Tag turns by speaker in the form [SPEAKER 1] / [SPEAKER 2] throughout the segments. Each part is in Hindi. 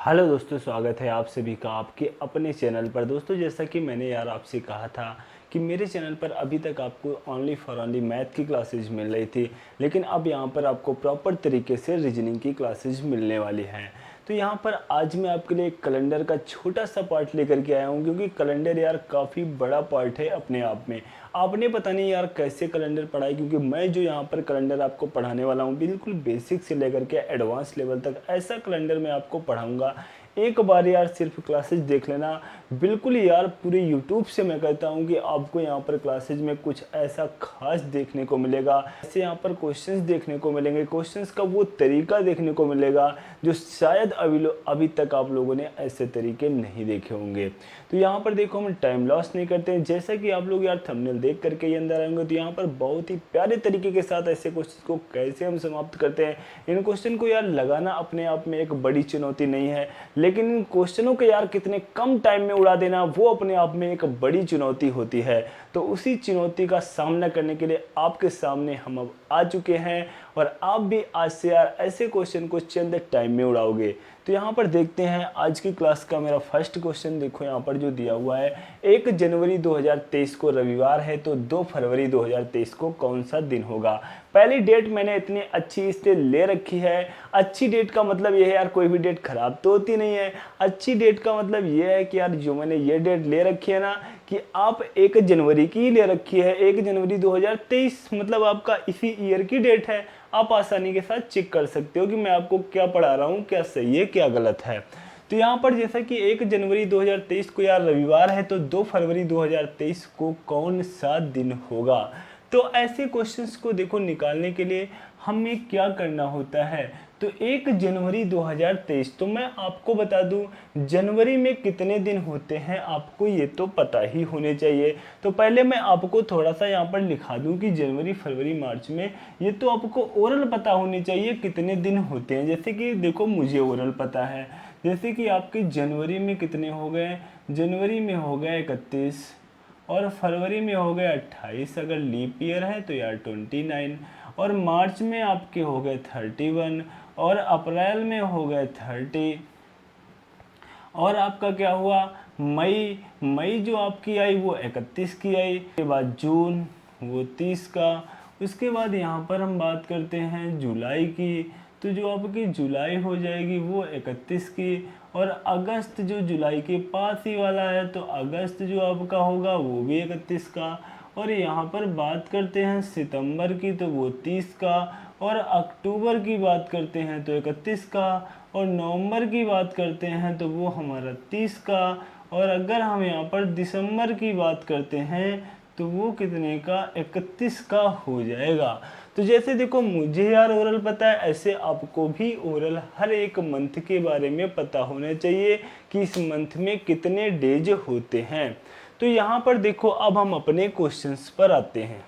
[SPEAKER 1] हेलो दोस्तों, स्वागत है आप सभी का आपके अपने चैनल पर। दोस्तों, जैसा कि मैंने आपसे कहा था कि मेरे चैनल पर अभी तक आपको ओनली फॉर ओनली मैथ की क्लासेज मिल रही थी, लेकिन अब यहाँ पर आपको प्रॉपर तरीके से रीजनिंग की क्लासेज मिलने वाली हैं। तो यहाँ पर आज मैं आपके लिए एक कैलेंडर का छोटा सा पार्ट लेकर के आया हूँ, क्योंकि कैलेंडर काफ़ी बड़ा पार्ट है अपने आप में। आपने पता नहीं कैसे कैलेंडर पढ़ा है, क्योंकि मैं जो यहाँ पर कैलेंडर आपको पढ़ाने वाला हूँ बिल्कुल बेसिक से लेकर के एडवांस लेवल तक ऐसा कैलेंडर मैं आपको पढ़ाऊँगा। एक बार सिर्फ क्लासेज देख लेना। बिल्कुल पूरे यूट्यूब से मैं कहता हूँ कि आपको यहाँ पर क्लासेज में कुछ ऐसा खास देखने को मिलेगा। ऐसे यहाँ पर क्वेश्चंस देखने को मिलेंगे, क्वेश्चंस का वो तरीका देखने को मिलेगा जो शायद अभी तक आप लोगों ने ऐसे तरीके नहीं देखे होंगे। तो यहाँ पर देखो, हम टाइम लॉस नहीं करते हैं। जैसा कि आप लोग थंबनेल देख करके ये अंदर आएंगे, तो यहाँ पर बहुत ही प्यारे तरीके के साथ ऐसे क्वेश्चन को कैसे हम समाप्त करते हैं। इन क्वेश्चन को लगाना अपने आप में एक बड़ी चुनौती नहीं है, लेकिन इन क्वेश्चनों के कितने कम टाइम में उड़ा देना वो अपने आप में एक बड़ी चुनौती होती है। तो उसी चुनौती का सामना करने के लिए आपके सामने हम अब आ चुके हैं, और आप भी आज से ऐसे क्वेश्चन को चंद टाइम में उड़ाओगे। तो यहाँ पर देखते हैं आज की क्लास का मेरा फर्स्ट क्वेश्चन। देखो यहाँ पर जो दिया हुआ है, 1 जनवरी 2023 को रविवार है, तो 2 फरवरी 2023 को कौन सा दिन होगा। पहली डेट मैंने इतनी अच्छी इसलिए ले रखी है। अच्छी डेट का मतलब ये है कोई भी डेट खराब तो होती नहीं है। अच्छी डेट का मतलब ये है कि जो मैंने ये डेट ले रखी है ना, कि आप 1 जनवरी की ले रखी है। 1 जनवरी 2023 मतलब आपका इसी ईयर की डेट है। आप आसानी के साथ चेक कर सकते हो कि मैं आपको क्या पढ़ा रहा हूँ, क्या सही है क्या गलत है। तो यहाँ पर जैसा कि 1 जनवरी 2023 को रविवार है, तो 2 फरवरी 2023 को कौन सा दिन होगा। तो ऐसे क्वेश्चंस को देखो निकालने के लिए हमें क्या करना होता है। तो 1 जनवरी 2023, तो मैं आपको बता दूं जनवरी में कितने दिन होते हैं आपको ये तो पता ही होने चाहिए। तो पहले मैं आपको थोड़ा सा यहाँ पर लिखा दूं कि जनवरी फरवरी मार्च में ये तो आपको ओरल पता होने चाहिए कितने दिन होते हैं। जैसे कि देखो मुझे ओरल पता है, जैसे कि आपके जनवरी में कितने हो गए, जनवरी में हो गए 31, और फरवरी में हो गए 28, अगर लीप ईयर है तो 29, और मार्च में आपके हो गए 31, और अप्रैल में हो गए 30, और आपका क्या हुआ मई जो आपकी आई वो 31 की आई। उसके बाद जून वो 30 का। उसके बाद यहाँ पर हम बात करते हैं जुलाई की, तो जो आपकी जुलाई हो जाएगी वो 31 की। और अगस्त जो जुलाई के पास ही वाला है, तो अगस्त जो आपका होगा वो भी 31 का। और यहाँ पर बात करते हैं सितंबर की, तो वो 30 का। और अक्टूबर की बात करते हैं तो 31 का। और नवंबर की बात करते हैं तो वो हमारा 30 का। और अगर हम यहाँ पर दिसंबर की बात करते हैं तो वो कितने का, 31 का हो जाएगा। तो जैसे देखो मुझे ओरल पता है, ऐसे आपको भी ओरल हर एक मंथ के बारे में पता होना चाहिए कि इस मंथ में कितने डेज होते हैं। तो यहाँ पर देखो अब हम अपने क्वेश्चंस पर आते हैं।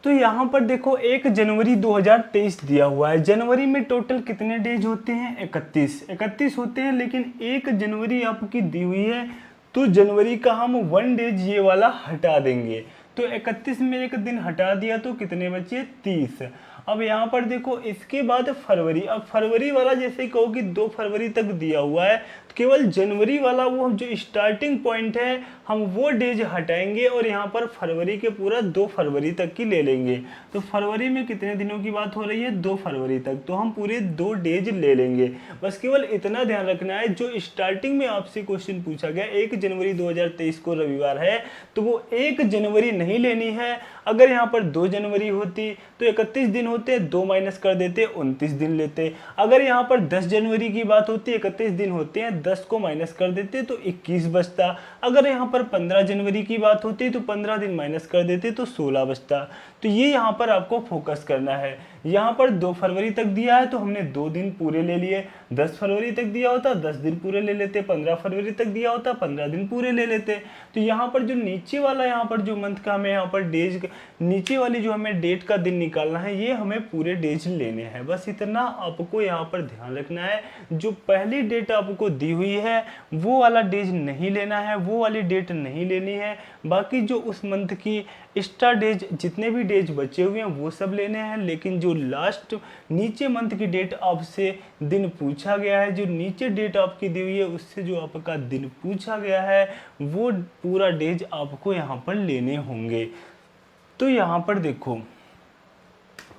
[SPEAKER 1] तो यहाँ पर देखो 1 जनवरी 2023 दिया हुआ है। जनवरी में टोटल कितने डेज होते हैं, 31 होते हैं, लेकिन 1 जनवरी आपकी दी हुई है, तो जनवरी का हम 1 डेज ये वाला हटा देंगे। तो 31 में एक दिन हटा दिया तो कितने बचे, 30। अब यहाँ पर देखो इसके बाद फरवरी। अब फरवरी वाला जैसे कहो कि 2 फरवरी तक दिया हुआ है, तो केवल जनवरी वाला वो जो स्टार्टिंग पॉइंट है हम वो डेज हटाएंगे, और यहाँ पर फरवरी के पूरा 2 फरवरी तक की ले लेंगे। तो फरवरी में कितने दिनों की बात हो रही है, 2 फरवरी तक, तो हम पूरे 2 डेज ले लेंगे। बस केवल इतना ध्यान रखना है, जो स्टार्टिंग में आपसे क्वेश्चन पूछा गया 1 जनवरी 2023 को रविवार है, तो वो 1 जनवरी नहीं लेनी है। अगर यहाँ पर 2 जनवरी होती तो 31 दिन होते, 2 माइनस कर देते, 29 दिन लेते। अगर यहाँ पर 10 जनवरी की बात होती, 31 दिन होते हैं, 10 को माइनस कर देते तो 21 बचता। अगर यहाँ पर 15 जनवरी की बात होती तो 15 दिन माइनस कर देते तो 16 बचता। तो ये यहाँ पर आपको फोकस करना है। यहाँ पर 2 फरवरी तक दिया है तो हमने 2 दिन पूरे ले लिए। 10 फरवरी तक दिया होता 10 दिन पूरे ले लेते। 15 फरवरी तक दिया होता 15 दिन पूरे ले लेते। तो यहाँ पर जो नीचे वाला यहाँ पर जो मंथ का हमें यहाँ पर डेज नीचे वाली जो हमें डेट का दिन निकालना है ये हमें पूरे डेज लेने हैं। बस इतना आपको यहाँ पर ध्यान रखना है। जो पहली डेट आपको दी हुई है वो वाला डेज नहीं लेना है, वो वाली डेट नहीं लेनी है। बाकी जो उस मंथ की एक्स्ट्रा डेज जितने भी डेज बचे हुए हैं वो सब लेने हैं। लेकिन जो लास्ट नीचे मंथ की डेट आपसे दिन पूछा गया है, जो नीचे डेट आपकी दी हुई है उससे जो आपका दिन पूछा गया है वो पूरा डेज आपको यहाँ पर लेने होंगे। तो यहाँ पर देखो,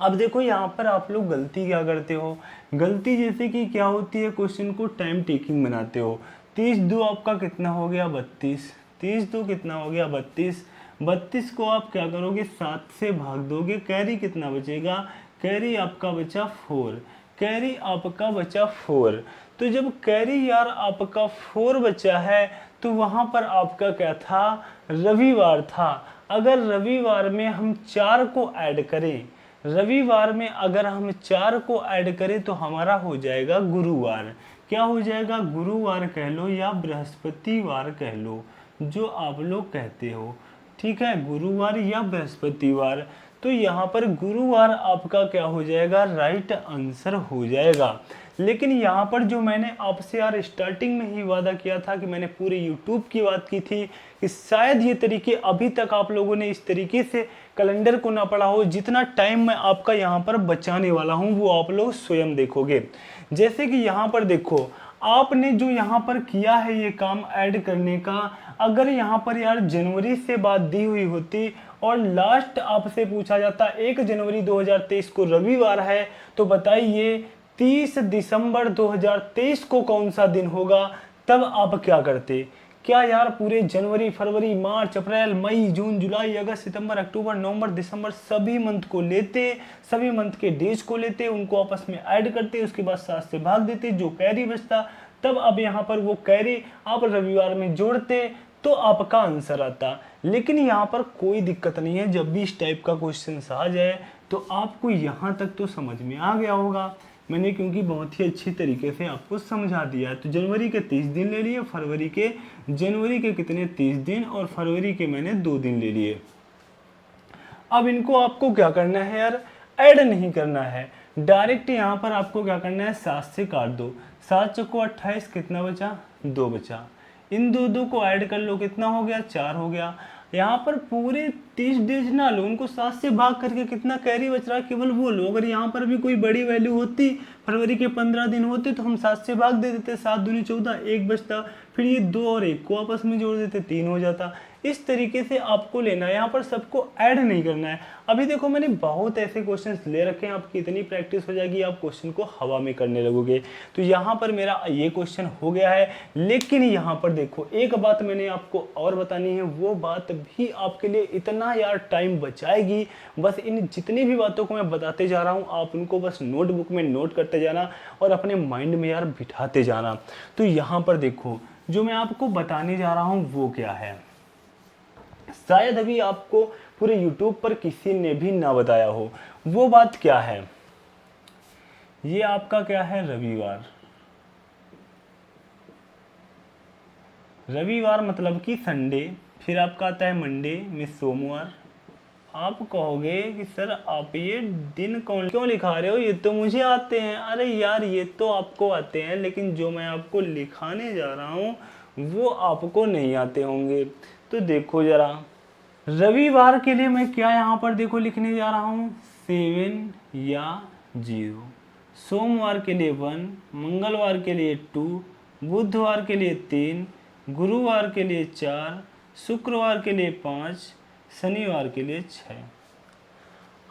[SPEAKER 1] अब देखो यहाँ पर आप लोग गलती क्या करते हो। गलती जैसे कि क्या होती है, क्वेश्चन को टाइम टेकिंग बनाते हो। 30 दो आपका कितना हो गया 32, 30 दो कितना हो गया 32, 32 को आप क्या करोगे 7 से भाग दोगे, कैरी कितना बचेगा, कैरी आपका बचा 4, कैरी आपका बचा 4। तो जब कैरी यार आपका 4 बचा है तो वहाँ पर आपका क्या था, रविवार था। अगर रविवार में हम 4 को ऐड करें, रविवार में अगर हम 4 को ऐड करें तो हमारा हो जाएगा गुरुवार। क्या हो जाएगा, गुरुवार कह लो या बृहस्पतिवार कह लो, जो आप लोग कहते हो। ठीक है, गुरुवार या बृहस्पतिवार। तो यहाँ पर गुरुवार आपका क्या हो जाएगा, राइट आंसर हो जाएगा। लेकिन यहाँ पर जो मैंने आपसे यार स्टार्टिंग में ही वादा किया था कि मैंने पूरे यूट्यूब की बात की थी कि शायद ये तरीके अभी तक आप लोगों ने इस तरीके से कैलेंडर को ना पढ़ा हो। जितना टाइम मैं आपका यहाँ पर बचाने वाला हूँ वो आप लोग स्वयं देखोगे। जैसे कि यहाँ पर देखो, आपने जो यहाँ पर किया है ये काम ऐड करने का, अगर यहाँ पर यार जनवरी से बात दी हुई होती और लास्ट आपसे पूछा जाता 1 जनवरी 2023 को रविवार है, तो बताइए 30 दिसंबर 2023 को कौन सा दिन होगा, तब आप क्या करते। क्या यार पूरे जनवरी, फरवरी, मार्च, अप्रैल, मई, जून, जुलाई, अगस्त, सितंबर, अक्टूबर, नवंबर, दिसंबर सभी मंथ को लेते, सभी मंथ के डेज को लेते, उनको आपस में ऐड करते, उसके बाद 7 से भाग देते, जो कैरी बचता तब अब यहाँ पर वो कैरी आप रविवार में जोड़ते तो आपका आंसर आता। लेकिन यहाँ पर कोई दिक्कत नहीं है, जब भी इस टाइप का क्वेश्चन आ जाए तो आपको यहाँ तक तो समझ में आ गया होगा मैंने, क्योंकि बहुत ही अच्छी तरीके से आपको समझा दिया है। तो जनवरी के 30 दिन ले लिए, जनवरी के कितने 30 दिन और फरवरी के मैंने 2 दिन ले लिए। अब इनको आपको क्या करना है यार, ऐड नहीं करना है, डायरेक्ट यहाँ पर आपको क्या करना है 7 से काट दो, 7 चौको 28, कितना बचा 2 बचा, इन दो को ऐड कर लो, कितना हो गया 4 हो गया। यहाँ पर पूरे 30 डेज ना लो, उनको 7 से भाग करके कितना कैरी बच रहा है केवल वो लो। अगर यहाँ पर भी कोई बड़ी वैल्यू होती, फरवरी के 15 दिन होते तो हम 7 से भाग दे देते, 7 दूनी 14, 1 बचता, फिर ये 2 और 1 को आपस में जोड़ देते, 3 हो जाता। इस तरीके से आपको लेना है, यहाँ पर सबको ऐड नहीं करना है। अभी देखो मैंने बहुत ऐसे क्वेश्चंस ले रखे हैं, आपकी इतनी प्रैक्टिस हो जाएगी आप क्वेश्चन को हवा में करने लगोगे। तो यहाँ पर मेरा ये क्वेश्चन हो गया है। लेकिन यहाँ पर देखो एक बात मैंने आपको और बतानी है, वो बात भी आपके लिए इतना यार टाइम बचाएगी। बस इन जितनी भी बातों को मैं बताते जा रहा हूँ आप उनको बस नोटबुक में नोट करते जाना और अपने माइंड में यार बिठाते जाना। तो यहाँ पर देखो जो मैं आपको बताने जा रहा हूँ वो क्या है, शायद अभी आपको पूरे YouTube पर किसी ने भी ना बताया हो। वो बात क्या है, ये आपका क्या है रविवार। रविवार मतलब कि संडे, फिर आपका आता है मंडे में सोमवार। आप कहोगे कि सर आप ये दिन कौन क्यों लिखा रहे हो, ये तो मुझे आते हैं। अरे यार ये तो आपको आते हैं, लेकिन जो मैं आपको लिखाने जा रहा हूँ वो आपको नहीं आते होंगे। तो देखो जरा, रविवार के लिए मैं क्या यहाँ पर देखो लिखने जा रहा हूँ 7 या 0, सोमवार के लिए 1, मंगलवार के लिए 2, बुधवार के लिए 3, गुरुवार के लिए 4, शुक्रवार के लिए 5, शनिवार के लिए 6।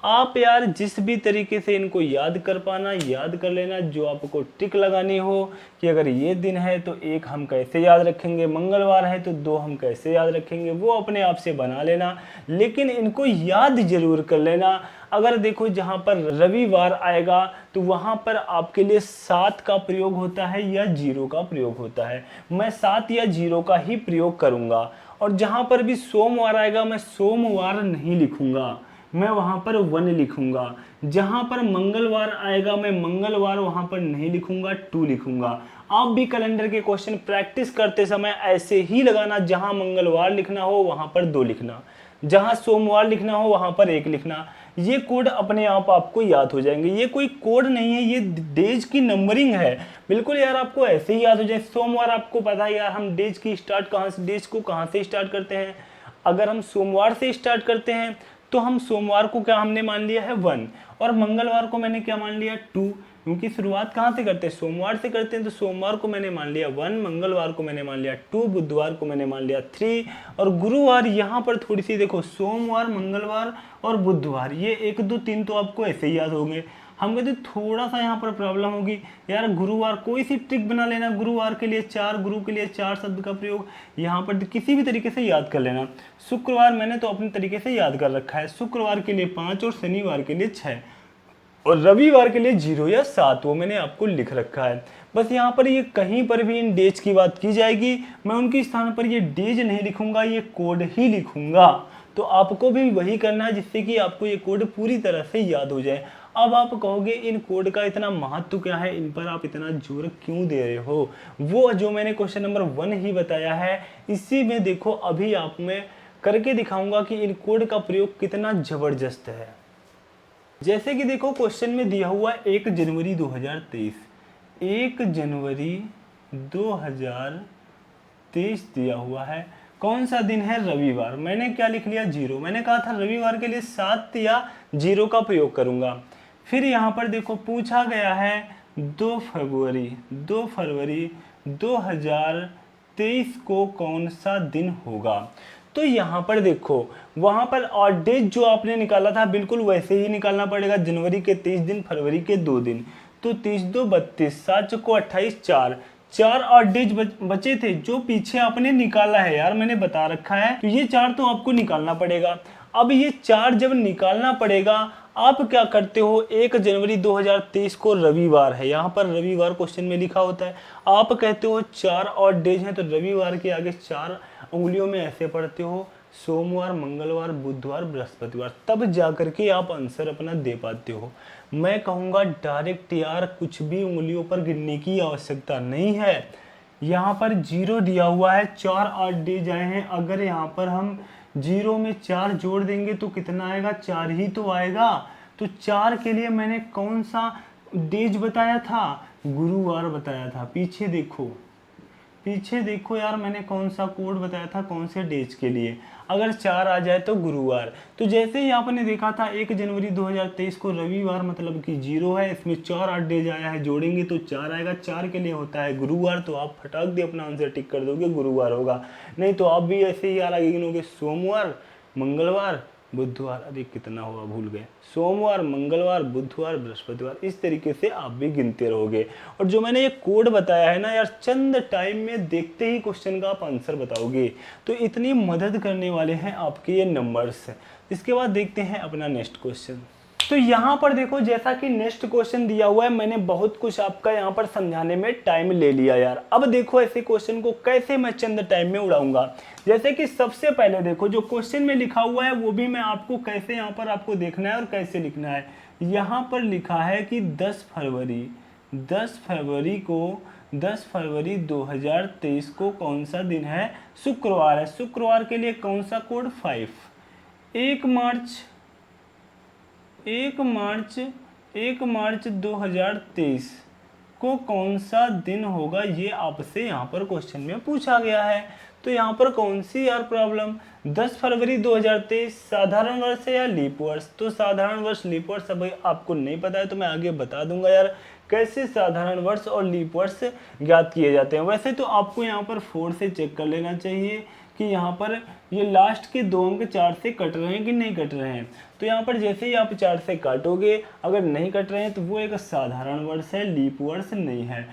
[SPEAKER 1] आप यार जिस भी तरीके से इनको याद कर पाना याद कर लेना। जो आपको टिक लगानी हो कि अगर ये दिन है तो 1 हम कैसे याद रखेंगे, मंगलवार है तो 2 हम कैसे याद रखेंगे, वो अपने आप से बना लेना। लेकिन इनको याद जरूर कर लेना। अगर देखो जहाँ पर रविवार आएगा तो वहाँ पर आपके लिए 7 का प्रयोग होता है या 0 का प्रयोग होता है। मैं 7 या 0 का ही प्रयोग करूँगा। और जहाँ पर भी सोमवार आएगा मैं सोमवार नहीं लिखूँगा, मैं वहाँ पर 1 लिखूँगा। जहाँ पर मंगलवार आएगा मैं मंगलवार वहाँ पर नहीं लिखूँगा, 2 लिखूँगा। आप भी कैलेंडर के क्वेश्चन प्रैक्टिस करते समय ऐसे ही लगाना, जहाँ मंगलवार लिखना हो वहाँ पर 2 लिखना। जहां सोमवार लिखना हो वहां पर 1 लिखना। ये कोड अपने आप आपको याद हो जाएंगे। ये कोई कोड नहीं है, ये डेज की नंबरिंग है। बिल्कुल यार आपको ऐसे ही याद हो जाए। सोमवार आपको पता है यार हम डेज की स्टार्ट कहाँ से, डेज को कहाँ से स्टार्ट करते हैं। अगर हम सोमवार से स्टार्ट करते हैं तो हम सोमवार को क्या हमने मान लिया है 1, और मंगलवार को मैंने क्या मान लिया 2, क्योंकि शुरुआत कहाँ से करते हैं, सोमवार से करते हैं। तो सोमवार को मैंने मान लिया 1, मंगलवार को मैंने मान लिया 2, बुधवार को मैंने मान लिया 3, और गुरुवार यहाँ पर थोड़ी सी देखो, सोमवार, मंगलवार और बुधवार, ये 1 2 3 तो आपको ऐसे ही याद होंगे। हम कहते थोड़ा सा यहाँ पर प्रॉब्लम होगी यार, गुरुवार कोई सी ट्रिक बना लेना, गुरुवार के लिए 4, गुरु के लिए 4 शब्द का प्रयोग यहाँ पर किसी भी तरीके से याद कर लेना। शुक्रवार मैंने तो अपने तरीके से याद कर रखा है, शुक्रवार के लिए 5 और शनिवार के लिए 6 और रविवार के लिए 0 या 7, वो मैंने आपको लिख रखा है। बस यहाँ पर ये कहीं पर भी इन डेज की बात की जाएगी, मैं उनके स्थान पर ये डेज नहीं लिखूंगा, ये कोड ही लिखूंगा। तो आपको भी वही करना है जिससे कि आपको ये कोड पूरी तरह से याद हो जाए। अब आप कहोगे इन कोड का इतना महत्व क्या है, इन पर आप इतना जोर क्यों दे रहे हो। वो जो मैंने क्वेश्चन नंबर 1 ही बताया है, इसी में देखो अभी आप मैं करके दिखाऊंगा कि इन कोड का प्रयोग कितना जबरदस्त है। जैसे कि देखो क्वेश्चन में दिया हुआ 1 जनवरी 2023, 1 जनवरी 2023 दिया हुआ है। कौन सा दिन है, रविवार। मैंने क्या लिख लिया 0, मैंने कहा था रविवार के लिए 7 या 0 का प्रयोग करूंगा। फिर यहाँ पर देखो पूछा गया है 2 फरवरी 2023 को कौन सा दिन होगा। तो यहाँ पर देखो वहां पर और डेट जो आपने निकाला था बिल्कुल वैसे ही निकालना पड़ेगा। जनवरी के 23 दिन, फरवरी के 2 दिन, तो 30 2 32, 7 को 28, 4 और डेज बचे थे जो पीछे आपने निकाला है यार, मैंने बता रखा है। तो ये 4 तो आपको निकालना पड़ेगा। अब ये 4 जब निकालना पड़ेगा, आप क्या करते हो, 1 जनवरी 2023 को रविवार है, यहाँ पर रविवार क्वेश्चन में लिखा होता है। आप कहते हो 4 और डेज हैं तो रविवार के आगे 4 उंगलियों में ऐसे पढ़ते हो, सोमवार, मंगलवार, बुधवार, बृहस्पतिवार, तब जाकर के आप आंसर अपना दे पाते हो। मैं कहूँगा डायरेक्ट यार कुछ भी उंगलियों पर गिनने की आवश्यकता नहीं है। यहाँ पर 0 दिया हुआ है, 4 8 डेज आए हैं। अगर यहाँ पर हम 0 में 4 जोड़ देंगे तो कितना आएगा, 4 ही तो आएगा। तो 4 के लिए मैंने कौन सा डेज बताया था, गुरुवार बताया था। पीछे देखो यार मैंने कौन सा कोड बताया था, कौन से डेज के लिए। अगर 4 आ जाए तो गुरुवार। तो जैसे ही आपने देखा था 1 जनवरी 2023 को रविवार मतलब कि 0 है, इसमें 4 8 डेज आया है, जोड़ेंगे तो 4 आएगा। 4 के लिए होता है गुरुवार, तो आप फटाक दे अपना आंसर टिक कर दोगे, गुरुवार होगा। नहीं तो आप भी ऐसे ही यार आगे गिनोगे, सोमवार, मंगलवार, बुधवार, अरे कितना हुआ भूल गए, सोमवार, मंगलवार, बुधवार, बृहस्पतिवार, इस तरीके से आप भी गिनते रहोगे। और जो मैंने ये कोड बताया है ना यार, चंद टाइम में देखते ही क्वेश्चन का आप आंसर बताओगे। तो इतनी मदद करने वाले हैं आपके ये नंबर्स। इसके बाद देखते हैं अपना नेक्स्ट क्वेश्चन। तो यहाँ पर देखो जैसा कि नेक्स्ट क्वेश्चन दिया हुआ है, मैंने बहुत कुछ आपका यहाँ पर समझाने में टाइम ले लिया यार। अब देखो ऐसे क्वेश्चन को कैसे मैं चंद टाइम में उड़ाऊंगा। जैसे कि सबसे पहले देखो जो क्वेश्चन में लिखा हुआ है वो भी मैं आपको कैसे यहाँ पर आपको देखना है और कैसे लिखना है। यहाँ पर लिखा है कि 10 फरवरी 2023 को कौन सा दिन है, शुक्रवार है। शुक्रवार के लिए कौन सा कोड, 5। 1 मार्च 2023 को कौन सा दिन होगा, ये आपसे यहाँ पर क्वेश्चन में पूछा गया है। तो यहाँ पर कौन सी यार प्रॉब्लम, 10 फरवरी 2023 साधारण वर्ष है या लीप वर्ष। तो साधारण वर्ष, लीप वर्ष अभी आपको नहीं पता है तो मैं आगे बता दूंगा यार कैसे साधारण वर्ष और लीप वर्ष ज्ञात किए जाते हैं। वैसे तो आपको यहाँ पर 4 से चेक कर लेना चाहिए कि यहाँ पर ये लास्ट के 2 अंक 4 से कट रहे हैं कि नहीं कट रहे हैं। तो यहाँ पर जैसे ही आप 4 से काटोगे, अगर नहीं कट रहे हैं तो वो एक साधारण वर्ष है, लीप वर्ष नहीं है।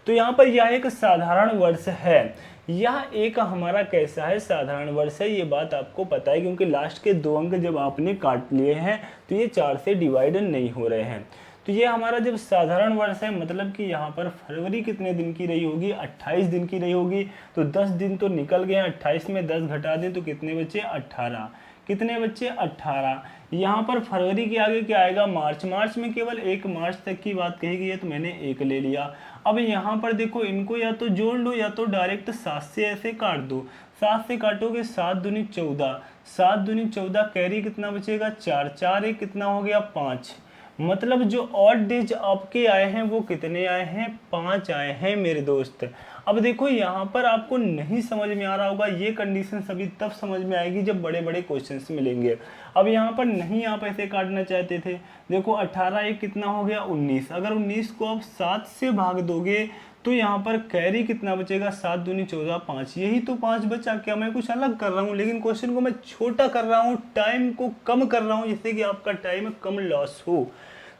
[SPEAKER 1] तो यहाँ पर यह एक साधारण वर्ष है। यह एक हमारा कैसा है, साधारण वर्ष है। ये बात आपको पता है क्योंकि लास्ट के 2 अंक जब आपने काट लिए हैं तो ये 4 से डिवाइड नहीं हो रहे हैं। तो ये हमारा जब साधारण वर्ष है मतलब कि यहाँ पर फरवरी कितने दिन की रही होगी, 28 दिन की रही होगी। तो 10 दिन तो निकल गए, 28 में 10 घटा दें तो कितने बचे, 18। कितने बच्चे, 18। यहाँ पर फरवरी के आगे क्या आएगा, मार्च। मार्च में केवल 1 मार्च तक की बात कही गई है तो मैंने 1 ले लिया। अब यहाँ पर देखो इनको या तो जोड़ लो या तो डायरेक्ट 7 से ऐसे काट दो। 7 से काटोगे 7 दूनी 14, 7 दूनी 14, कैरी कितना बचेगा 4, 4 एक कितना हो गया 5। मतलब जो ऑड डेज आपके आए हैं वो कितने आए हैं, 5 आए हैं मेरे दोस्त। अब देखो यहाँ पर आपको नहीं समझ में आ रहा होगा, ये कंडीशन सभी तब समझ में आएगी जब बड़े बड़े क्वेश्चंस मिलेंगे। अब यहाँ पर नहीं आप ऐसे काटना चाहते थे, देखो 18 एक कितना हो गया 19, अगर 19 को आप 7 से भाग दोगे तो यहाँ पर कैरी कितना बचेगा 7 दूनी 14, 5, यही तो 5 बचा। क्या मैं कुछ अलग कर रहा हूँ, लेकिन क्वेश्चन को मैं छोटा कर रहा हूँ, टाइम को कम कर रहा हूँ जिससे कि आपका टाइम कम लॉस हो।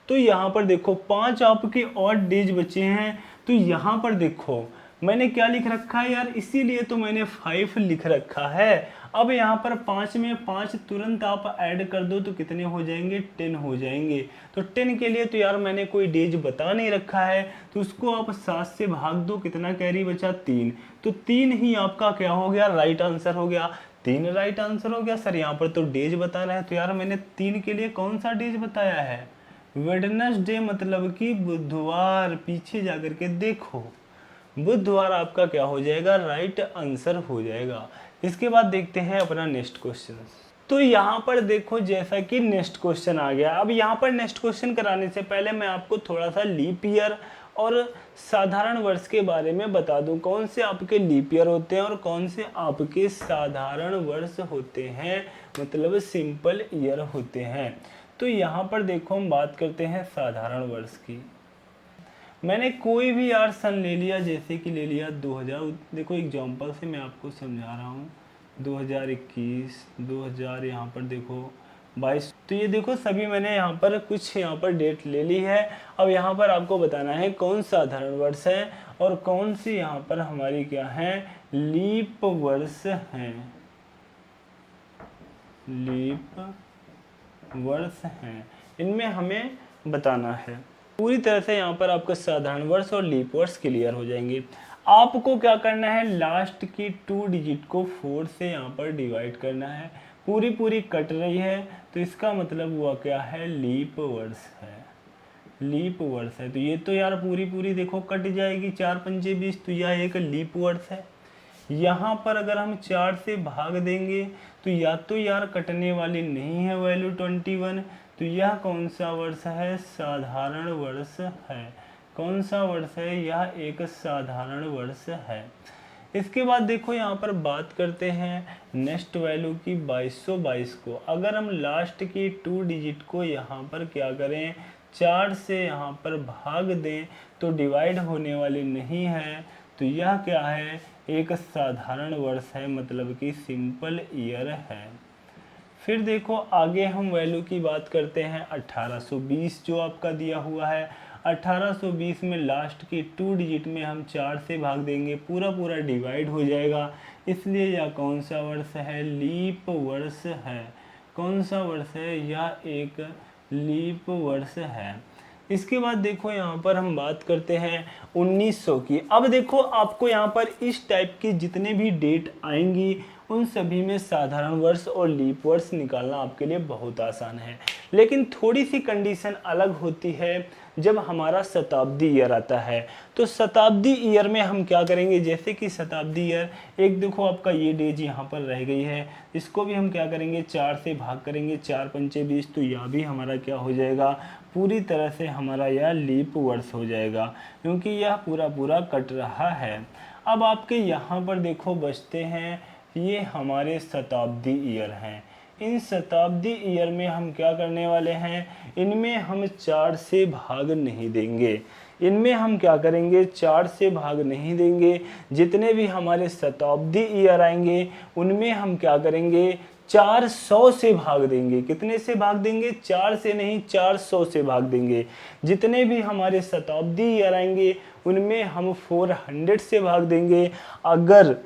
[SPEAKER 1] तो यहाँ पर देखो 5 आपके ऑड डेज बचे हैं। तो यहाँ पर देखो मैंने क्या लिख रखा है यार, इसीलिए तो मैंने 5 लिख रखा है। अब यहाँ पर 5 में 5 तुरंत आप ऐड कर दो तो कितने हो जाएंगे, 10 हो जाएंगे। तो 10 के लिए तो यार मैंने कोई डेज बता नहीं रखा है, तो उसको आप 7 से भाग दो, कितना कैरी बचा 3। तो 3 ही आपका क्या हो गया, राइट आंसर हो गया। 3 राइट आंसर हो गया। सर यहाँ पर तो डेज बताना है, तो यार मैंने 3 के लिए कौन सा डेज बताया है, वेडनेसडे, मतलब कि बुधवार। पीछे जाकर के देखो, बुधवार आपका क्या हो जाएगा, राइट आंसर हो जाएगा। इसके बाद देखते हैं अपना नेक्स्ट क्वेश्चन। तो यहाँ पर देखो जैसा कि नेक्स्ट क्वेश्चन आ गया। अब यहाँ पर नेक्स्ट क्वेश्चन कराने से पहले मैं आपको थोड़ा सा लीप ईयर और साधारण वर्ष के बारे में बता दूं, कौन से आपके लीप ईयर होते हैं और कौन से आपके साधारण वर्ष होते हैं, मतलब सिंपल ईयर होते हैं। तो यहाँ पर देखो हम बात करते हैं साधारण वर्ष की। मैंने कोई भी यार सन ले लिया, जैसे कि ले लिया 2000, देखो एग्जांपल से मैं आपको समझा रहा हूँ, 2021, 2000, यहाँ पर देखो 22। तो ये देखो सभी मैंने यहाँ पर कुछ यहाँ पर डेट ले ली है। अब यहाँ पर आपको बताना है कौन साधारण वर्ष है और कौन सी यहाँ पर हमारी क्या है, लीप वर्ष हैं, लीप वर्ष हैं, इनमें हमें बताना है। पूरी तरह से यहाँ पर आपका साधारण वर्ष और लीप वर्ष क्लियर हो जाएंगे। आपको क्या करना है, लास्ट की 2 डिजिट को 4 से यहाँ पर डिवाइड करना है। पूरी कट रही है तो इसका मतलब हुआ क्या है, लीप वर्ष है, लीप वर्ष है। तो ये तो यार पूरी देखो कट जाएगी, 4 पंजे 20, तो यह एक लीप वर्ष है। यहाँ पर अगर हम 4 से भाग देंगे तो या तो यार कटने वाली नहीं है वैल्यू 21, तो यह कौन सा वर्ष है, साधारण वर्ष है। कौन सा वर्ष है, यह एक साधारण वर्ष है। इसके बाद देखो यहाँ पर बात करते हैं नेक्स्ट वैल्यू की 2222 को। अगर हम लास्ट की 2 डिजिट को यहाँ पर क्या करें, 4 से यहाँ पर भाग दें तो डिवाइड होने वाली नहीं है, तो यह क्या है, एक साधारण वर्ष है, मतलब कि सिंपल ईयर है। फिर देखो आगे हम वैल्यू की बात करते हैं 1820 जो आपका दिया हुआ है। 1820 में लास्ट की 2 डिजिट में हम 4 से भाग देंगे, पूरा डिवाइड हो जाएगा, इसलिए यह कौन सा वर्ष है, लीप वर्ष है। कौन सा वर्ष है, यह एक लीप वर्ष है। इसके बाद देखो यहाँ पर हम बात करते हैं 1900 की। अब देखो आपको यहाँ पर इस टाइप की जितने भी डेट आएंगी उन सभी में साधारण वर्ष और लीप वर्ष निकालना आपके लिए बहुत आसान है, लेकिन थोड़ी सी कंडीशन अलग होती है जब हमारा शताब्दी ईयर आता है। तो शताब्दी ईयर में हम क्या करेंगे, जैसे कि शताब्दी ईयर एक देखो आपका ये डेज यहाँ पर रह गई है, इसको भी हम क्या करेंगे 4 से भाग करेंगे, 4 पंचे 20, तो यह भी हमारा क्या हो जाएगा, पूरी तरह से हमारा यह लीप वर्ष हो जाएगा, क्योंकि यह पूरा कट रहा है। अब आपके यहाँ पर देखो बचते हैं ये हमारे शताब्दी ईयर हैं। इन शताब्दी ईयर में हम क्या करने वाले हैं, इनमें हम 4 से भाग नहीं देंगे, इनमें हम क्या करेंगे 4 से भाग नहीं देंगे। जितने भी हमारे शताब्दी ईयर आएंगे उनमें हम क्या करेंगे 400 से भाग देंगे। कितने से भाग देंगे, 4 से नहीं 400 से भाग देंगे। जितने भी हमारे शताब्दी ईयर आएंगे उनमें हम 400 से भाग देंगे। अगर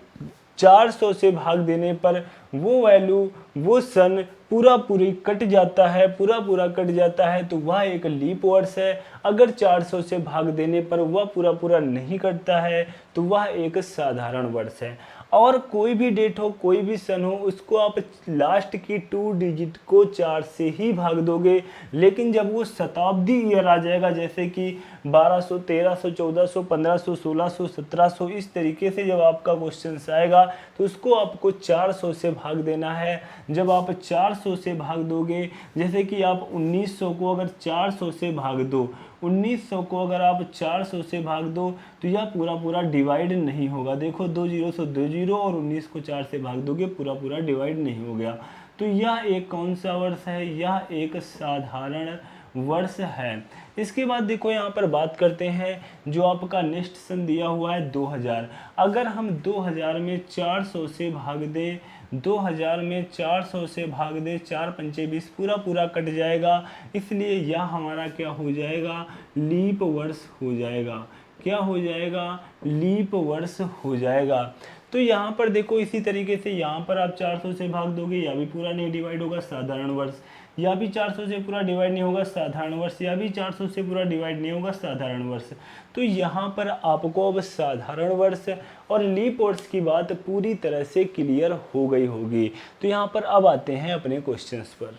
[SPEAKER 1] 400 से भाग देने पर वो वैल्यू, वो सन पूरी कट जाता है, पूरा कट जाता है, तो वह एक लीप वर्ष है। अगर 400 से भाग देने पर वह पूरा नहीं कटता है तो वह एक साधारण वर्ष है। और कोई भी डेट हो, कोई भी सन हो, उसको आप लास्ट की 2 डिजिट को 4 से ही भाग दोगे। लेकिन जब वो शताब्दी ईयर आ जाएगा, जैसे कि 1200, 1300, 1400, 1500, 1600, 1700, इस तरीके से जब आपका क्वेश्चन आएगा तो उसको आपको 400 से भाग देना है। जब आप 400 से भाग दोगे, जैसे कि आप 1900 को अगर 400 से भाग दो, 1900 को अगर आप 400 से भाग दो तो यह पूरा डिवाइड नहीं होगा। देखो 2 0 से 2 0 और 19 को 4 से भाग दोगे, पूरा डिवाइड नहीं हो गया। तो यह एक कौन सा वर्ष है? यह एक साधारण वर्ष है। इसके बाद देखो यहाँ पर बात करते हैं, जो आपका नेक्स्ट सन दिया हुआ है 2000। अगर हम 2000 में 400 से भाग दें, 2000 में 400 से भाग दें, 4 पंचे 20, पूरा कट जाएगा। इसलिए यह हमारा क्या हो जाएगा? लीप वर्ष हो जाएगा। क्या हो जाएगा? लीप वर्ष हो जाएगा। तो यहाँ पर देखो इसी तरीके से यहाँ पर आप 400 से भाग दोगे, या भी पूरा नहीं डिवाइड होगा, साधारण वर्ष। या भी 400 से पूरा डिवाइड नहीं होगा, साधारण वर्ष। या भी 400 से पूरा डिवाइड नहीं होगा, साधारण वर्ष। तो यहाँ पर आपको अब साधारण वर्ष और लीप वर्ष की बात पूरी तरह से क्लियर हो गई होगी। तो यहाँ पर अब आते हैं अपने क्वेश्चंस पर।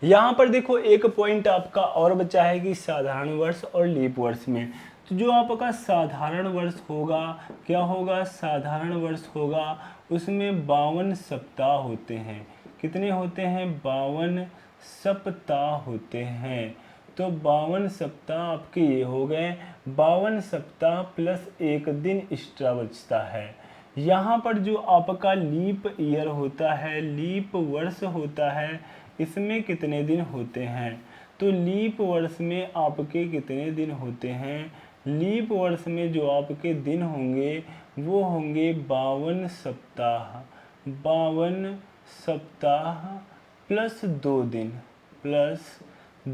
[SPEAKER 1] यहाँ पर देखो एक पॉइंट आपका और बचा है कि साधारण वर्ष और लीप वर्ष में, तो जो आपका साधारण वर्ष होगा, क्या होगा? साधारण वर्ष होगा, उसमें 52 सप्ताह होते हैं। कितने होते हैं? 52 सप्ताह होते हैं। तो 52 सप्ताह आपके ये हो गए। 52 सप्ताह प्लस एक दिन एक्स्ट्रा बचता है। यहाँ पर जो आपका लीप ईयर होता है, लीप वर्ष होता है, इसमें कितने दिन होते हैं? तो लीप वर्ष में आपके कितने दिन होते हैं? लीप वर्ष में जो आपके दिन होंगे वो होंगे 52 सप्ताह। 52 सप्ताह प्लस 2 दिन, प्लस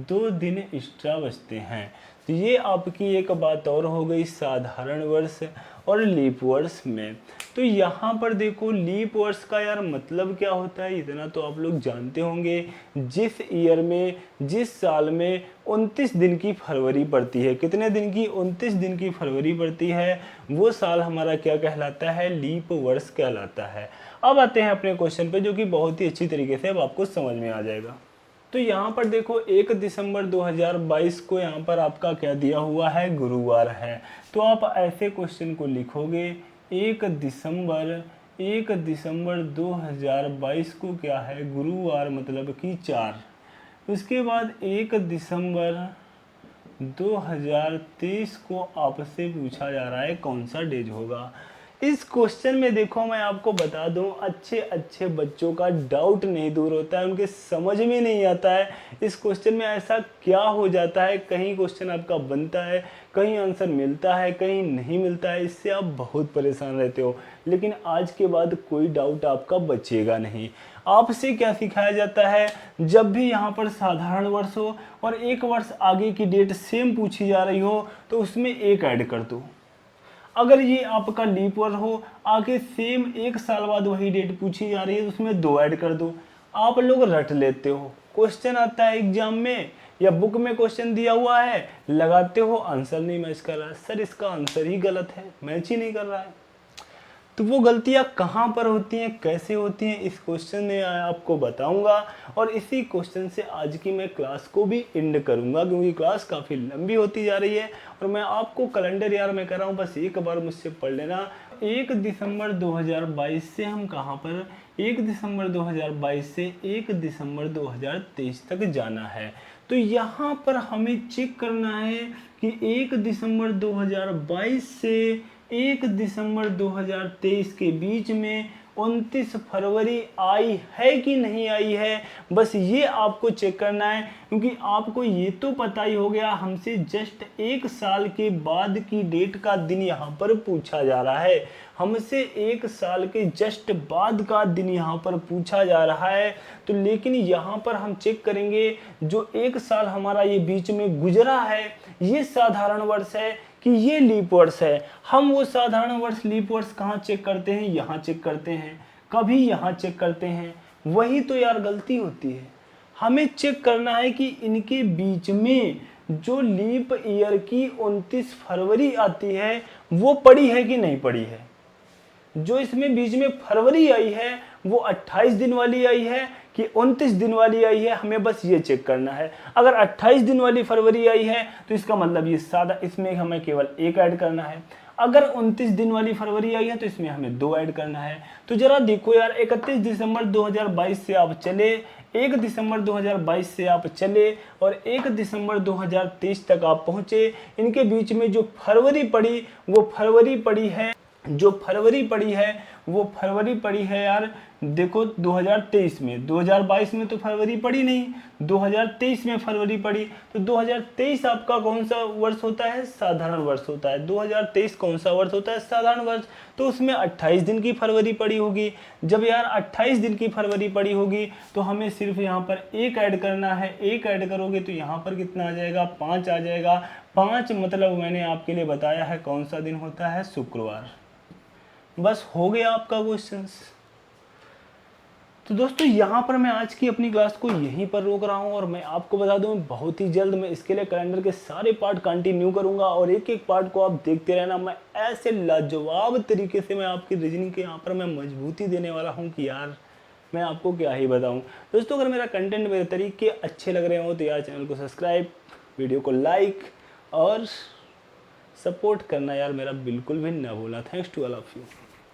[SPEAKER 1] 2 दिन एक्स्ट्रा बचते हैं। तो ये आपकी एक बात और हो गई साधारण वर्ष और लीप वर्ष में। तो यहाँ पर देखो लीप वर्ष का यार मतलब क्या होता है, इतना तो आप लोग जानते होंगे। जिस ईयर में, जिस साल में 29 दिन की फरवरी पड़ती है, कितने दिन की? 29 दिन की फरवरी पड़ती है, वो साल हमारा क्या कहलाता है? लीप वर्ष कहलाता है। अब आते हैं अपने क्वेश्चन पे, जो कि बहुत ही अच्छी तरीके से अब आपको समझ में आ जाएगा। तो यहाँ पर देखो 1 दिसंबर 2022 को यहाँ पर आपका क्या दिया हुआ है? गुरुवार है। तो आप ऐसे क्वेश्चन को लिखोगे 1 दिसंबर 2022 को क्या है? गुरुवार, मतलब कि 4। उसके बाद 1 दिसंबर 2023 को आपसे पूछा जा रहा है कौन सा डेज होगा। इस क्वेश्चन में देखो मैं आपको बता दूं, अच्छे बच्चों का डाउट नहीं दूर होता है, उनके समझ में नहीं आता है इस क्वेश्चन में ऐसा क्या हो जाता है। कहीं क्वेश्चन आपका बनता है, कहीं आंसर मिलता है, कहीं नहीं मिलता है, इससे आप बहुत परेशान रहते हो। लेकिन आज के बाद कोई डाउट आपका बचेगा नहीं। आपसे क्या सिखाया जाता है, जब भी यहाँ पर साधारण वर्ष हो और एक वर्ष आगे की डेट सेम पूछी जा रही हो तो उसमें 1 ऐड कर दो। अगर ये आपका लीप ईयर हो, आगे सेम 1 साल बाद वही डेट पूछी जा रही है तो उसमें 2 ऐड कर दो। आप लोग रट लेते हो, क्वेश्चन आता है एग्जाम में या बुक में क्वेश्चन दिया हुआ है, लगाते हो, आंसर नहीं मैच कर रहा है, सर इसका आंसर ही गलत है, मैच ही नहीं कर रहा है। तो वो गलतियाँ कहाँ पर होती हैं, कैसे होती हैं, इस क्वेश्चन में आपको बताऊंगा। और इसी क्वेश्चन से आज की मैं क्लास को भी एंड करूंगा, क्योंकि क्लास काफ़ी लंबी होती जा रही है। और मैं आपको कैलेंडर यार मैं कर रहा हूँ, बस एक बार मुझसे पढ़ लेना। 1 दिसंबर 2022 से हम कहाँ पर, 1 दिसंबर 2022 से 1 दिसंबर 2023 तक जाना है। तो यहाँ पर हमें चेक करना है कि 1 दिसंबर 2022 से 1 दिसंबर 2023 के बीच में 29 फरवरी आई है कि नहीं आई है, बस ये आपको चेक करना है। क्योंकि आपको ये तो पता ही हो गया, हमसे जस्ट 1 साल के बाद की डेट का दिन यहाँ पर पूछा जा रहा है। हमसे 1 साल के जस्ट बाद का दिन यहाँ पर पूछा जा रहा है। तो लेकिन यहाँ पर हम चेक करेंगे जो 1 साल हमारा ये बीच में गुजरा है, ये साधारण वर्ष है कि ये लीप वर्ष है। हम वो साधारण वर्ष लीप वर्ष कहाँ चेक करते हैं, यहाँ चेक करते हैं। कभी यहाँ चेक करते हैं, वही तो यार गलती होती है। हमें चेक करना है कि इनके बीच में जो लीप ईयर की 29 फरवरी आती है वो पड़ी है कि नहीं पड़ी है। जो इसमें बीच में फरवरी आई है वो 28 दिन वाली आई है कि 29 दिन वाली आई है, हमें बस ये चेक करना है। अगर 28 दिन वाली फरवरी आई है तो इसका मतलब ये सादा, इसमें हमें केवल एक ऐड करना है। अगर 29 दिन वाली फरवरी आई है तो इसमें हमें 2 ऐड करना है। तो जरा देखो यार, 31 दिसंबर 2022 से आप चले, 1 दिसंबर 2022 से आप चले और 1 दिसंबर 2023 तक आप पहुंचे। इनके बीच में जो फरवरी पड़ी वो फरवरी पड़ी है, जो फरवरी पड़ी है वो फरवरी पड़ी है यार देखो 2023 में। 2022 में तो फरवरी पड़ी नहीं, 2023 में फरवरी पड़ी। तो 2023 आपका कौन सा वर्ष होता है? साधारण वर्ष होता है। 2023 कौन सा वर्ष होता है? साधारण वर्ष। तो उसमें 28 दिन की फरवरी पड़ी होगी। जब यार 28 दिन की फरवरी पड़ी होगी तो हमें सिर्फ यहाँ पर एक ऐड करना है। एक ऐड करोगे तो यहाँ पर कितना आ जाएगा? 5 आ जाएगा। 5 मतलब मैंने आपके लिए बताया है कौन सा दिन होता है? शुक्रवार। बस हो गया आपका क्वेश्चंस। तो दोस्तों यहाँ पर मैं आज की अपनी क्लास को यहीं पर रोक रहा हूँ और मैं आपको बता दूँ बहुत ही जल्द मैं इसके लिए कैलेंडर के सारे पार्ट कंटिन्यू करूँगा और एक एक पार्ट को आप देखते रहना। मैं ऐसे लाजवाब तरीके से मैं आपकी रीजनिंग के यहाँ पर मैं मजबूती देने वाला हूँ कि यार मैं आपको क्या ही बताऊँ। दोस्तों अगर मेरा कंटेंट, मेरे तरीके अच्छे लग रहे हो तो यार चैनल को सब्सक्राइब, वीडियो को लाइक और सपोर्ट करना यार मेरा बिल्कुल भी ना भूलना। Thanks to all of you.